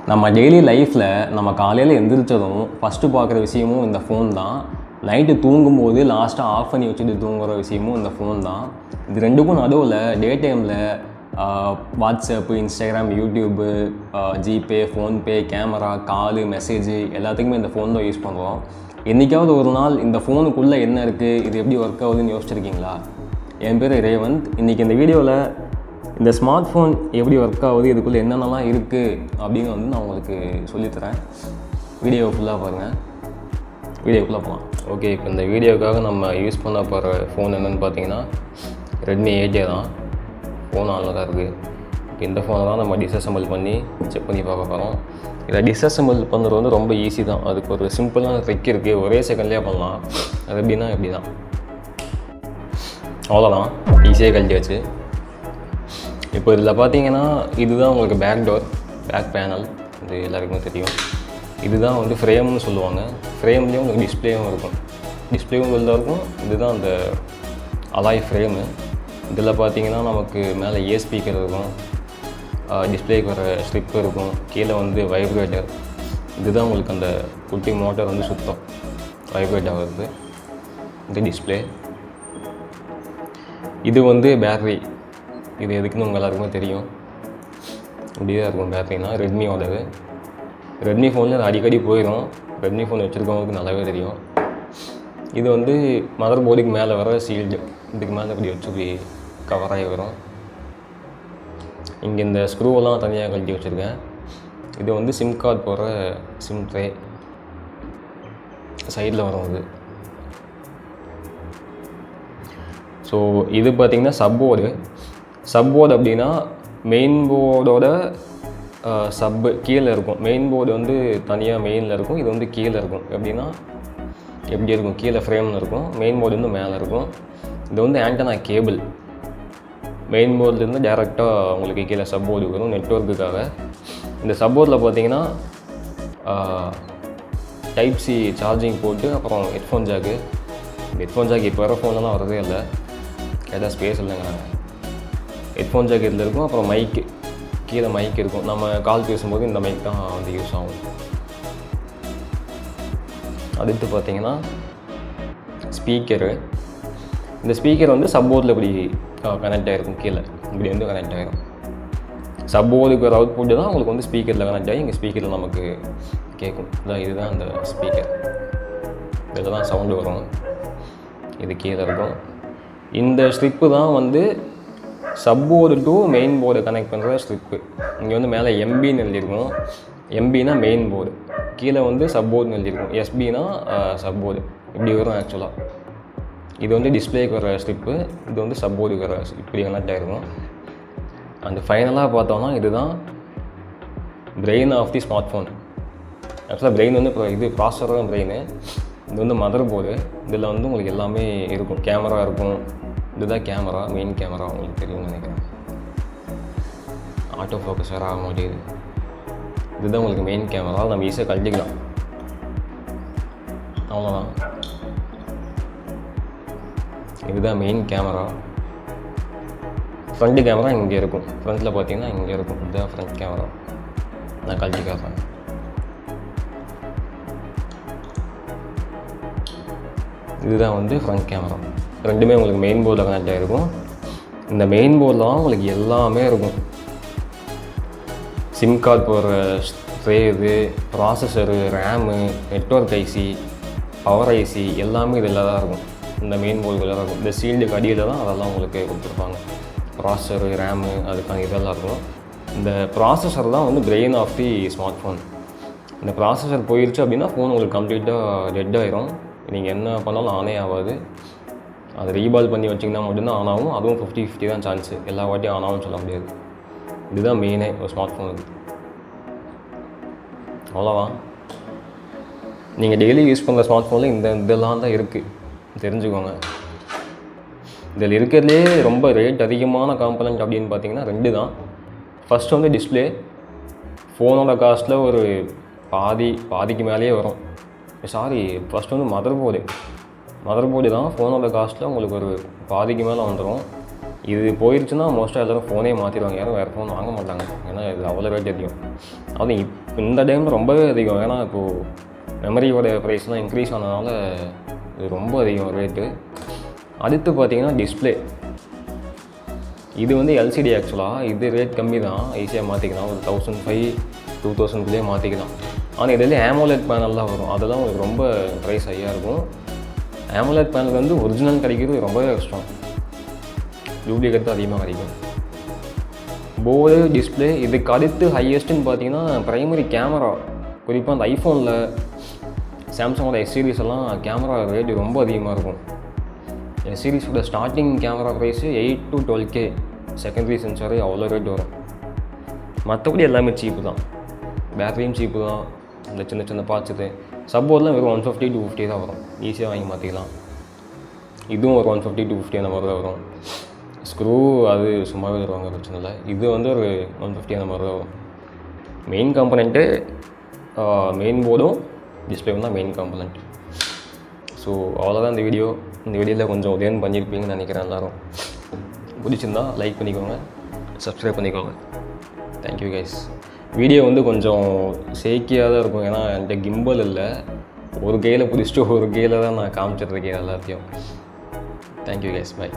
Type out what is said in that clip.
நம்ம டெய்லி லைஃப்பில் நம்ம காலையில் எந்திரிச்சதும் ஃபஸ்ட்டு பார்க்குற விஷயமும் இந்த ஃபோன் தான். நைட்டு தூங்கும்போது லாஸ்ட்டாக ஆஃப் பண்ணி வச்சுட்டு தூங்குகிற விஷயமும் இந்த ஃபோன் தான். இது ரெண்டுக்கும் நடுவில் டே டைமில் WhatsApp, Instagram, YouTube, GPay, PhonePe, camera, காலு, மெசேஜு எல்லாத்துக்குமே இந்த ஃபோன் தான் யூஸ் பண்ணுறோம். என்றைக்காவது ஒரு நாள் இந்த ஃபோனுக்குள்ளே என்ன இருக்குது, இது எப்படி ஒர்க் ஆகுதுன்னு யோசிச்சிருக்கீங்களா? என் பேர் ரேவந்த். இன்றைக்கி இந்த வீடியோவில் இந்த ஸ்மார்ட் ஃபோன் எப்படி ஒர்க் ஆகுது, இதுக்குள்ளே என்னென்னலாம் இருக்குது அப்படின்னு நான் உங்களுக்கு சொல்லித்தரேன். வீடியோவை ஃபுல்லாக பாருங்கள். வீடியோக்குள்ளே போகலாம். ஓகே, இப்போ இந்த வீடியோக்காக நம்ம யூஸ் பண்ண போகிற ஃபோன் என்னென்னு பார்த்தீங்கன்னா ரெட்மி 8A தான். ஃபோன் ஆனில் தான் இருக்குது. இப்போ இந்த ஃபோனை தான் நம்ம டிஸ்அசம்பிள் பண்ணி செக் பண்ணி பார்க்க போகிறோம். இதை டிஸ்அசம்பிள் பண்ணுறது ரொம்ப ஈஸி தான். அதுக்கு ஒரு சிம்பிளான ட்ரிக் இருக்குது, ஒரே செகண்ட்லேயே பண்ணலாம். அது எப்படின்னா இப்படி தான், அவ்வளோதான், ஈஸியாக கழட்டி வச்சு. இப்போ இதில் பார்த்தீங்கன்னா இதுதான் உங்களுக்கு பேக் பேனல். இது எல்லாருக்குமே தெரியும். இதுதான் ஃப்ரேம்னு சொல்லுவாங்க. ஃப்ரேம்லேயும் உங்களுக்கு டிஸ்பிளேவும் இருக்கும். டிஸ்பிளேவும் வெளில இருக்கும். இதுதான் அந்த அலாய் ஃப்ரேமு. இதில் பார்த்தீங்கன்னா நமக்கு மேலே ஸ்பீக்கர் இருக்கும், டிஸ்பிளேக்கு வர ஸ்ட்ரிப் இருக்கும், கீழே வைப்ரேட்டர். இதுதான் உங்களுக்கு அந்த குட்டி மோட்டர் சுத்தம் வைப்ரேட் ஆகுது. இந்த டிஸ்பிளே இது பேட்டரி. இது எதுக்குன்னு உங்கள் எல்லாருக்குமே தெரியும். இப்படியே தான் இருக்கும் பேட்டரினா. ரெட்மியோடது. ரெட்மி ஃபோனில் அது அடிக்கடி போயிடும். ரெட்மி ஃபோன் வச்சுருக்கவங்களுக்கு நல்லாவே தெரியும். இது மதர் போர்டுக்கு மேலே வர சீல்டு. இதுக்கு மேலே இப்படி வச்சு இப்படி கவராகி வரும். இங்கே இந்த ஸ்க்ரூவெல்லாம் தனியாக கழட்டி வச்சுருக்கேன். இது சிம் கார்டு போகிற சிம் ட்ரே சைடில் வரும். இது ஸோ இது பார்த்திங்கன்னா சப்போர்டு அப்படின்னா மெயின் போர்டோட சப்பு கீழே இருக்கும். மெயின் போர்டு தனியாக மெயினில் இருக்கும். இது கீழே இருக்கும். எப்படின்னா எப்படி இருக்கும், கீழே ஃப்ரேமில் இருக்கும். மெயின் போர்டு மேலே இருக்கும். இது ஆண்டனா கேபிள். மெயின் போர்ட்லேருந்து டேரெக்டாக உங்களுக்கு கீழே சப்போர்டு வரும் நெட்வொர்க்குக்காக. இந்த சப்போர்டில் பார்த்தீங்கன்னா டைப் சி சார்ஜிங் போட்டு, அப்புறம் ஹெட்ஃபோன் ஜாக்கு. ஹெட்ஃபோன் ஜாக் இப்போ வர ஃபோன்லாம் வரதே இல்லை, கேட்டால் ஸ்பேஸ் இல்லைங்கிறாங்க. ஹெட்ஃபோன் ஜாக் இதில் இருக்கும். அப்புறம் மைக்கு, கீழே மைக் இருக்கும். நம்ம கால் பேசும்போது இந்த மைக் தான் யூஸ் ஆகும். அடுத்து பார்த்தீங்கன்னா ஸ்பீக்கரு. இந்த ஸ்பீக்கர் சப்போர்டில் இப்படி கனெக்ட் ஆகிருக்கும். கீழே இப்படி கனெக்ட் ஆகிரும். சப்போர்டுக்கு ஒரு அவுட்புட்டு தான் உங்களுக்கு ஸ்பீக்கரில் கனெக்ட் ஆகி இங்கே ஸ்பீக்கரில் நமக்கு கேட்கும். இதுதான் அந்த ஸ்பீக்கர். இதில் தான் சவுண்டு வரும். இது கீழே இருக்கும். இந்த ஸ்ட்ரிப்பு தான் support to main board connect பண்ணுற ஸ்ட்ரிப்பு. இங்கே மேலே எம்பின்னு எழுதியிருக்கும். எம்பினா மெயின் போர்டு, கீழே சப்போர்டுன்னு எழுதியிருக்கும். எஸ்பினா சப்போர்டு. இப்படி வரும் ஆக்சுவலாக. இது டிஸ்பிளேக்கு வர ஸ்ட்ரிப்பு. இது சப்போர்டுக்கு வர இப்படி கனெக்ட் ஆகிருக்கும். அண்ட் ஃபைனலாக பார்த்தோம்னா இதுதான் brain of the smart phone. ஆக்சுவலாக பிரெயின் இப்போ இது ப்ராசஸர் தான் பிரெயின். இது மதர் போர்டு. இதில் உங்களுக்கு எல்லாமே இருக்கும். கேமரா இருக்கும். இதுதான் கேமரா, மெயின் கேமரா. உங்களுக்கு தெரியும்னு நினைக்கிறேன். ஆட்டோ ஃபோக்கஸ் வேறு ஆக மாட்டேங்குது. இதுதான் உங்களுக்கு மெயின் கேமரா. நம்ம ஈஸியாக கழட்டிக்கலாம். அவ்வளோதான். இதுதான் மெயின் கேமரா. ஃப்ரண்ட்டு கேமரா இங்கே இருக்கும். ஃப்ரண்ட்டில் பார்த்தீங்கன்னா இங்கே இருக்கும். இதுதான் ஃப்ரண்ட் கேமரா. நான் கழட்டி காட்டுறேன். இதுதான் ஃப்ரண்ட் கேமரா. ரெண்டுமே உங்களுக்கு மெயின் போர்டில் கனெக்ட் ஆகிருக்கும். இந்த மெயின் போர்டில் தான் உங்களுக்கு எல்லாமே இருக்கும். சிம் கார்டு போகிற ட்ரே, இது processor, RAM, network IC, power IC எல்லாமே இதில் தான் இருக்கும். இந்த மெயின் போர்டுகளில் தான் இருக்கும். இந்த சீல்டுக்கு அடியில் தான் அதெல்லாம் உங்களுக்கு கொடுத்துருப்பாங்க. ப்ராசஸரு, ரேமு, அதுக்கான இதெல்லாம் இருக்கும். இந்த ப்ராசஸர் தான் brain of the smart phone. இந்த ப்ராசஸர் போயிடுச்சு அப்படின்னா ஃபோன் உங்களுக்கு கம்ப்ளீட்டாக டெட் ஆகிரும். நீங்கள் என்ன பண்ணாலும் ஆனே ஆகாது. அது ரீபால் பண்ணி வச்சிங்கன்னா மட்டும்தான் ஆன் ஆகும். அதுவும் 50-50 தான் சான்ஸு. எல்லா வாட்டியும் ஆன் ஆகும்னு சொல்ல முடியாது. இதுதான் மெயினே ஒரு ஸ்மார்ட் ஃபோனுக்கு. அவ்வளோதான். நீங்கள் டெய்லி யூஸ் பண்ணுற ஸ்மார்ட் ஃபோனில் இதெல்லாம் தான் இருக்குது, தெரிஞ்சுக்கோங்க. இதில் இருக்கிறதுலே ரொம்ப ரேட் அதிகமான காம்பனண்ட் அப்படின்னு பார்த்தீங்கன்னா 2 தான். First display. ஃபோனோட காஸ்ட்டில் ஒரு பாதிக்கு மேலேயே வரும். ஃபஸ்ட்டு மதர் போர்டு தான் ஃபோனோட காஸ்ட்டில் உங்களுக்கு ஒரு பாதிக்கு மேலே வந்துடும். இது போயிடுச்சுன்னா மோஸ்ட்டாக எல்லோரும் ஃபோனே மாற்றிடுவாங்க, யாரும் வேறு ஃபோன் வாங்க மாட்டாங்க. ஏன்னா இது அவ்வளோ ரேட் அதிகம். அதுவும் இந்த டைமில் ரொம்பவே அதிகம். ஏன்னா இப்போது மெமரியோட ப்ரைஸ்லாம் இன்க்ரீஸ் ஆனதுனால இது ரொம்ப அதிகம் ரேட்டு. அடுத்து பார்த்தீங்கன்னா டிஸ்பிளே. இது வந்து எல்சிடி ஆக்சுவலாக. இது ரேட் கம்மி தான், ஈஸியாக மாற்றிக்கலாம். ஒரு 1500-2000 மாற்றிக்கலாம். ஆனால் இதில் AMOLED பேனல்லாம் வரும், அதெல்லாம் உங்களுக்கு ரொம்ப ப்ரைஸ் ஹையாக இருக்கும். AMOLED பேனல் வந்து ஒரிஜினல் கிடைக்கிறது ரொம்பவே கஷ்டம், டூப்ளிகேட் தான் அதிகமாக கிடைக்கும். Board, display. இதுக்கு அடுத்து ஹையஸ்ட்டுன்னு பார்த்தீங்கன்னா ப்ரைமரி கேமரா. குறிப்பாக அந்த ஐஃபோனில், சாம்சங்கோட எஸ் சீரிஸ் எல்லாம் கேமரா ரேட்டு ரொம்ப அதிகமாக இருக்கும். எஸ் சீரிஸோட starting camera price 8 to 12K. Secondary sensor அவ்வளோ ரேட் வரும். மற்றபடி எல்லாமே சீப்பு தான், பேட்டரியும் சீப்பு தான். இந்த சின்ன சின்ன பார்ட்ஸ் இது சப்போர்ட்லாம் வெறும் 150-250 தான் வரும், ஈஸியாக வாங்கி மாற்றிக்கலாம். இதுவும் ஒரு 150-250 அந்த மாதிரி தான் வரும். ஸ்க்ரூ அது சும்மாவே தருவாங்க, பிரச்சனை இல்லை. இது வந்து ஒரு 150 அந்த மாதிரி தான் வரும். மெயின் காம்பனண்ட்டு மெயின் போர்டும் டிஸ்பிளேவும் தான் மெயின் காம்பனண்ட். ஸோ அவ்வளோதான் இந்த வீடியோ. இந்த வீடியோவில் கொஞ்சம் உதயம் பண்ணியிருப்பீங்கன்னு நினைக்கிறேன் எல்லோரும். பிடிச்சிருந்தா லைக் பண்ணிக்கோங்க, சப்ஸ்கிரைப் பண்ணிக்கோங்க. Thank you guys. வீடியோ வந்து கொஞ்சம் சேக்கியாக தான் இருக்கும், ஏன்னா என்கிட்ட கிம்பல் இல்லை. ஒரு கையில் பிடிச்சிட்டு ஒரு கையில் தான் நான் காமிச்சிட்ருக்கேன் எல்லாத்தையும். Thank you guys, by.